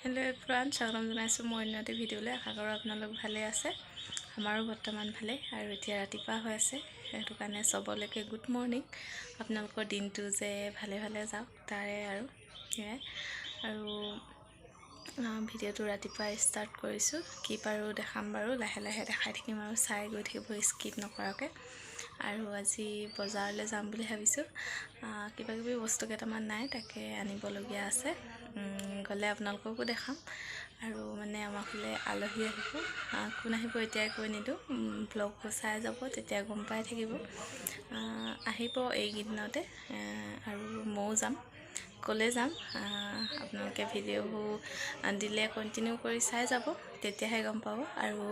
hello everyone स्वागतम जनाइছো মই অন্যটি ভিডিঅ'লৈ আশা কৰোঁ আপোনালোক ভালে আছে আমাৰো বৰ্তমান ভালে আৰু এতিয়া ৰাতিপুৱা হৈ আছে সেইটো কাৰণে সবলৈকে গুড মৰ্নিং আপোনালোকৰ দিনটো যে ভালে ভালে যাওক তাৰে আৰু ভিডিঅ'টো ৰাতিপুৱা ষ্টাৰ্ট কৰিছো কি পাৰো দেখাম বাৰু লাহে লাহে দেখাই থাকিম আৰু চাই গৈ থাকিব স্কিপ নকৰাকৈ আৰু আজি বজাৰলৈ যাম বুলি ভাবিছো কিবা কিবি বস্তু কেইটামান নাই তাকে আনিবলগীয়া আছে গলে আপোনালোককো দেখাম আৰু মানে আমাৰ ফালে আলহী আহিব কোন আহিব এতিয়া কৈ নিদো ব্লগটো চাই যাব তেতিয়া গম পাই থাকিব আহিব এই গিদিনতে আৰু মও যাম কলে যাম আপোনালোকে ভিডিঅ'বোৰ দিলে কন্টিনিউ কৰি চাই যাব তেতিয়াহে গম পাব আৰু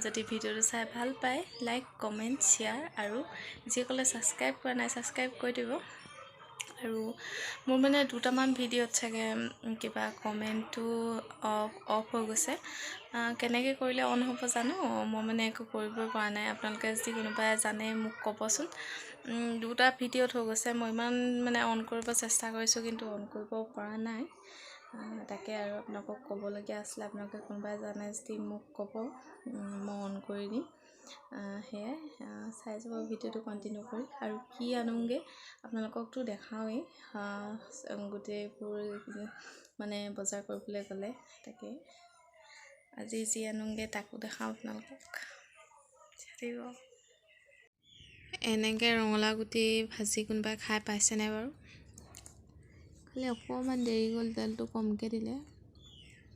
যদি ভিডিঅ'টো চাই ভাল পায় লাইক কমেন্ট শেয়াৰ আৰু যিসকলে সাবস্ক্ৰাইব কৰা নাই সাবস্ক্ৰাইব কৰি দিব আৰু মোৰ মানে দুটামান ভিডিঅ'ত চাগে কিবা কমেন্টটো অফ হৈ গৈছে কেনেকৈ কৰিলে অন হ'ব জানো মই মানে একো কৰিব পৰা নাই আপোনালোকে যদি কোনোবাই জানে মোক ক'বচোন দুটা ভিডিঅ'ত হৈ গৈছে মই ইমান মানে অন কৰিব চেষ্টা কৰিছোঁ কিন্তু অন কৰিব পৰা নাই তাকে আৰু আপোনালোকক ক'বলগীয়া আছিলে আপোনালোকে কোনোবাই জানে যদি মোক ক'ব মই অন কৰি দিম হেয়াই চাই যাব ভিডিঅ'টো কন্টিনিউ কৰি আৰু কি আনোগে আপোনালোককতো দেখাওই গোটেইবোৰ মানে বজাৰ কৰিবলৈ গ'লে তাকে আজি যি আনোগে তাকো দেখাও আপোনালোকক এনেকে ৰঙালাও গুটি ভাজি কোনোবাই খাই পাইছে নে বাৰু খালি অকমান দেৰি গ'ল তেলটো কমকে দিলে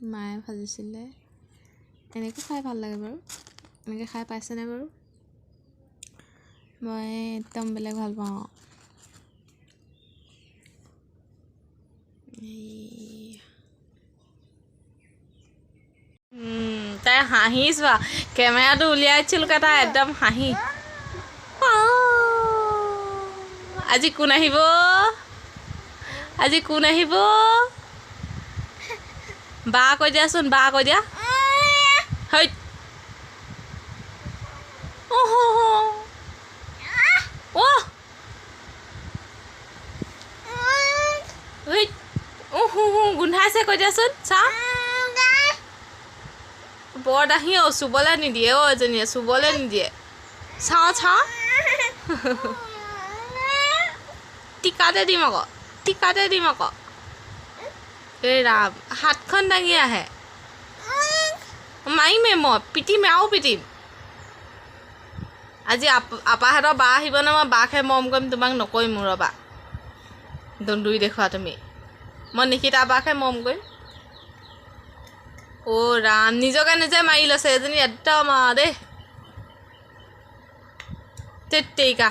মায়ে ভাজিছিলে এনেকে খাই ভাল লাগে বাৰু এনেকে খাই পাইছে নে বাৰু মই একদম বেলেগ ভাল পাওঁ তাই হাঁহিছোৱা কেমেৰাটো উলিয়াইছিল কথা একদম হাঁহি আজি কোন আহিব বা কৈ দিয়াচোন বা কৈ দিয়া হৈ গোন্ধাইছে কৈ দিয়াচোন চাওঁ বৰ দাহি চুবলৈ নিদিয়ে এজনীয়ে চুবলৈ নিদিয়ে চাওঁ টিকাতে দিম আকৌ এই ৰাম হাতখন দাঙি আহে মাৰিমে মই পিটিম আজি আপাহঁতৰ বা আহিব ন মই বাকহে মৰম কৰিম তোমাক নকৰিম মোৰ ৰবা দন্দুৰি দেখুৱা তুমি মই নিশিতা বাকহে মৰম কৰিম ৰাম নিজকে নিজে মাৰি লৈছে এজনী একদম দেই তেইকা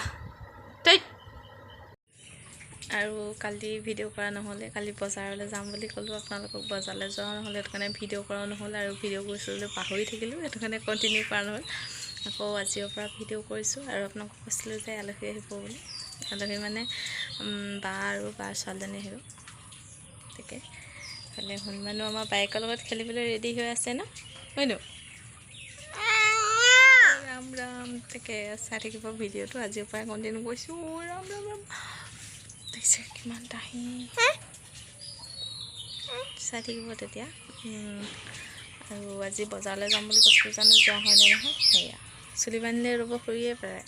আৰু কালি ভিডিঅ' কৰা নহ'লে কালি বজাৰলৈ যাম বুলি ক'লোঁ আপোনালোকক বজাৰলৈ যোৱা নহ'লে সেইটো কাৰণে ভিডিঅ' কৰা নহ'ল আৰু ভিডিঅ' কৰিছিলোঁ পাহৰি থাকিলোঁ সেইটো কাৰণে কণ্টিনিউ কৰা নহ'ল আকৌ আজিৰ পৰা ভিডিঅ' কৰিছোঁ আৰু আপোনালোকক কৈছিলোঁ যে আলহী আহিব বুলি আলহী মানে বা আৰু বাৰ ছোৱালীজনী আহিব তাকে খালি হনুমানো আমাৰ বাইকৰ লগত খেলিবলৈ ৰেডি হৈ আছে ন হয়নো ৰাম ৰাম তাকে চাই থাকিব ভিডিঅ'টো আজিৰ পৰা কণ্টিনিউ কৰিছোঁ ৰাম দেখিছে কিমান দাহি চাই থাকিব তেতিয়া আৰু আজি বজাৰলৈ যাম বুলি কৈছিলোঁ জানো যোৱা হয় নে নহয় সেয়া চুলি বান্ধিলে ৰ'ব খুৰীয়ে প্ৰায়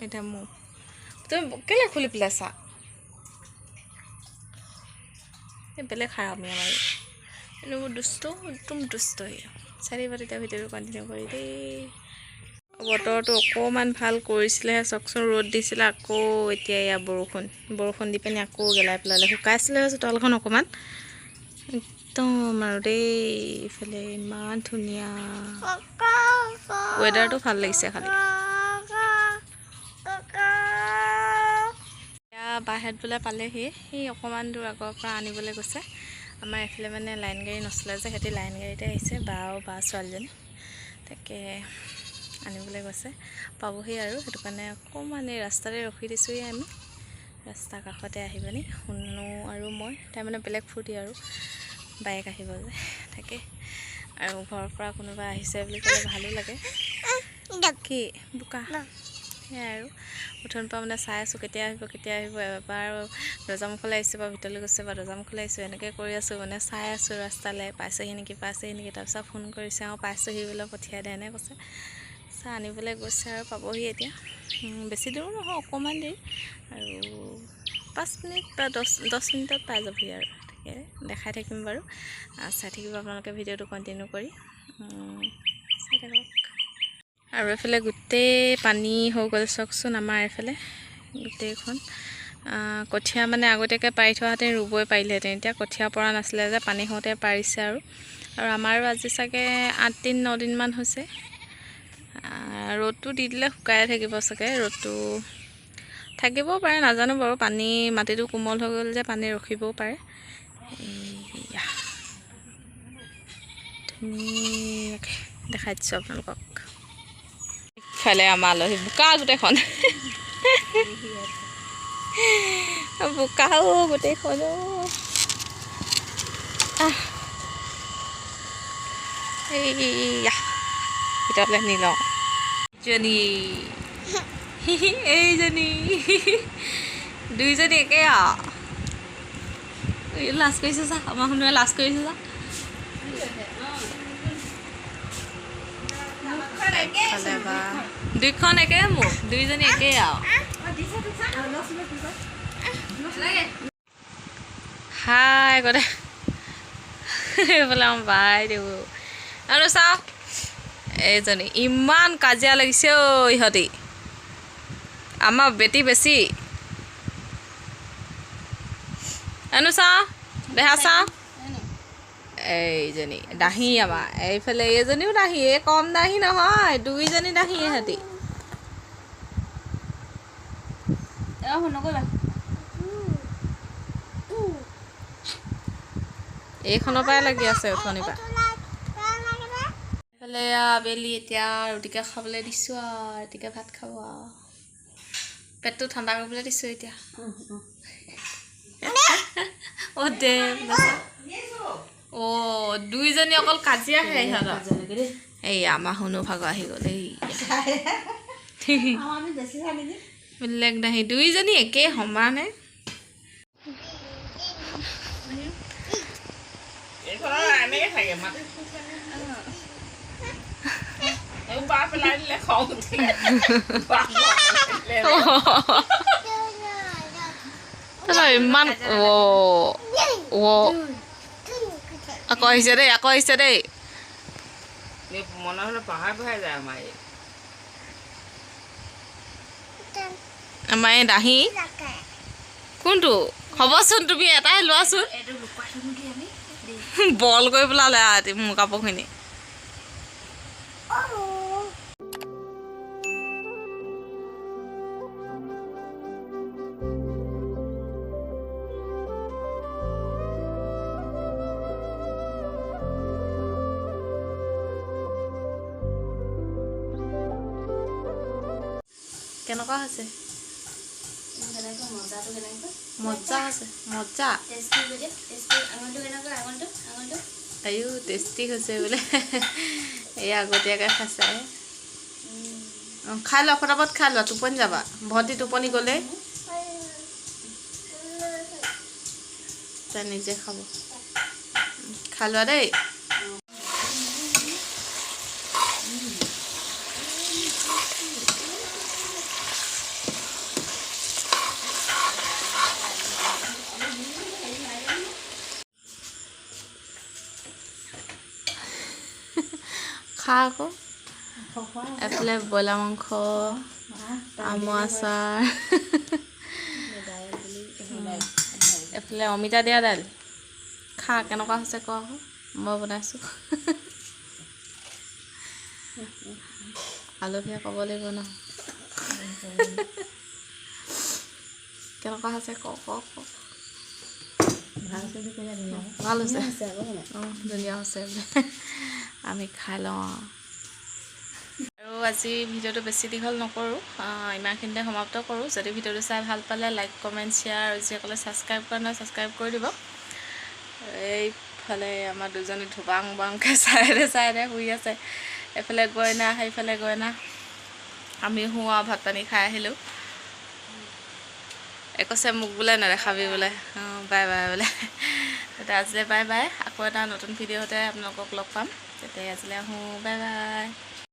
এতিয়া মোক তুমি কেলৈ খুলি পেলাইছা বেলেগ খাৰামি আমাৰ এনেবোৰ দুষ্ট একদম দুষ্ট চাই থাকিব তেতিয়া ভিডিঅ'টো কণ্টিনিউ কৰি দেই বতৰটো অকণমান ভাল কৰিছিলেহে চাওকচোন ৰ'দ দিছিলে আকৌ এতিয়া এয়া বৰষুণ দি পিনি আকৌ গেলাই পেলালে শুকাইছিলে চোতালখন অকণমান একদম আৰু দেই ইফালে ইমান ধুনীয়া ৱেডাৰটো ভাল লাগিছে খালি বাহেঁত বোলে পালেহি সেই অকণমান দূৰ আগৰ পৰা আনিবলৈ গৈছে আমাৰ এইফালে মানে লাইন গাড়ী নচলে যে সিহঁতি লাইন গাড়ীতে আহিছে বা ছোৱালীজনী তাকে আনিবলৈ গৈছে পাবহি আৰু সেইটো কাৰণে অকণমান এই ৰাস্তাতে ৰখি দিছোঁহি আমি ৰাস্তাৰ কাষতে আহি পিনি শুনো আৰু মই তাই মানে বেলেগ ফূৰ্তি আৰু বাইক আহিব যে তাকে আৰু ঘৰৰ পৰা কোনোবা আহিছে বুলি ক'লে ভালো লাগে কি বোকা সেয়াই আৰু উঠোন পৰা মানে চাই আছোঁ কেতিয়া আহিব এবাৰ দৰ্জামুখলৈ আহিছোঁ বা ভিতৰলৈ গৈছে বা দৰ্জামুখলৈ আহিছোঁ এনেকৈ কৰি আছোঁ মানে চাই আছোঁ ৰাস্তালৈ পাইছেহি নেকি তাৰপিছত ফোন কৰিছে পাইছোঁহি বোলে পঠিয়াই দে এনে কৈছে চাহ আনিবলৈ গৈছে আৰু পাবহি এতিয়া বেছি দূৰো নহয় অকণমান দেৰি আৰু 5 মিনিট বা 10 মিনিটত পাই যাবহি আৰু তাকে দেখাই থাকিম বাৰু চাই থাকিব আপোনালোকে ভিডিঅ'টো কণ্টিনিউ কৰি চাই থাকক আৰু এইফালে গোটেই পানী হৈ গ'ল চাওকচোন আমাৰ এইফালে গোটেইখন কঠীয়া মানে আগতীয়াকৈ পাৰি থোৱাহেঁতেন ৰুবই পাৰিলেহেঁতেন এতিয়া কঠীয়া পৰা নাছিলে যে পানী হওঁতে পাৰিছে আৰু আমাৰো আজি চাগে 8 দিন 9 দিনমান হৈছে ৰ'দটো দি দিলে শুকাই থাকিব চাগে ৰ'দটো থাকিবও পাৰে নাজানো বাৰু পানী মাটিটো কোমল হৈ গ'ল যে পানী ৰখিবও পাৰে ধুনীয়াকৈ দেখাই দিছোঁ আপোনালোকক ইফালে আমাৰ আলহী বোকা গোটেইখন বোকাও গোটেইখন এইয়া ভিতৰলৈ নি লওঁ এইজনী দুইজনী একে লাজ কৰিছে চা আমাৰ শুনোৱে লাজ কৰিছে চা দুইখন একে মোক দুইজনী একেই হাই গ'লে এইফালে আমাৰ বাইদেউ আৰু চাওঁ এইজনী ইমান কাজিয়া লাগিছে ইহঁতি আমাৰ বেটি বেছি এনো চাওঁ দেহা চাওঁ এইজনী দাহি আমাৰ এইফালে এইজনীও দাহি কম দাহি নহয় দুইজনী দাহি ইহঁতি এইখনৰ পৰাই লাগি আছে উঠনিৰ পৰা এইফালে আবেলি এতিয়া ৰুটিকে খাবলৈ দিছোঁ আৰু ৰুটিকে ভাত খাব আৰু পেটটো ঠাণ্ডা কৰিবলৈ দিছোঁ এতিয়া দে দুইজনী অকল কাজিয়াহে ইহঁতৰ এই আমাৰ শুনো ভাগৰ আহি গ'ল বেলেগ নাহি দুইজনী একেই সমানে ইমান আকৌ আহিছে দেই মনে হ'লে পাহাৰ বহাই যায় আমাৰ এই দাহি কোনটো হ'বচোন তুমি এটাই লোৱাচোন বল কৰি পেলালে মোৰ কাপোৰখিনি কেনেকুৱা হৈছে মজা আছে মজা আয়ো টেষ্টি হৈছে বোলে এই আগতীয়াকৈ খাইছে খাই লোৱা ফটাফট খাই লোৱা টোপনি যাবা ভণ্টি টোপনি গ'লে তাই নিজে খাব খাই লোৱা দেই খা আকৌ এফালে ব্ৰইলাৰ মাংস আমৰ আচাৰ এফালে অমিতা দিয়া দাইল খা কেনেকুৱা হৈছে ক আকৌ মই বনাইছোঁ আলহীয়ে ক'ব লাগিব ন কেনেকুৱা হৈছে ক ভাল হৈছে ধুনীয়া হৈছে আমি খাই লওঁ আৰু আজি ভিডিঅ'টো বেছি দীঘল নকৰোঁ ইমানখিনিতে সমাপ্ত কৰোঁ যদি ভিডিঅ'টো চাই ভাল পালে লাইক কমেণ্ট শ্বেয়াৰ আৰু যিসকলে ছাবস্ক্ৰাইব কৰা নাই ছাবস্ক্ৰাইব কৰি দিব এইফালে আমাৰ দুজনী ধুবাং বাংকৈ চাইডে শুই আছে এফালে গইনা সেইফালে গইনা আমি শোওঁ আৰু ভাত পানী খাই আহিলোঁ কৈছে মোক বোলে নেদেখাবি বোলে বাই বাই বোলে তেতিয়া আজিলৈ বাই বাই আকৌ এটা নতুন ভিডিঅ'তে আপোনালোকক লগ পাম তেতিয়া আজিলৈ আহোঁ বাই বাই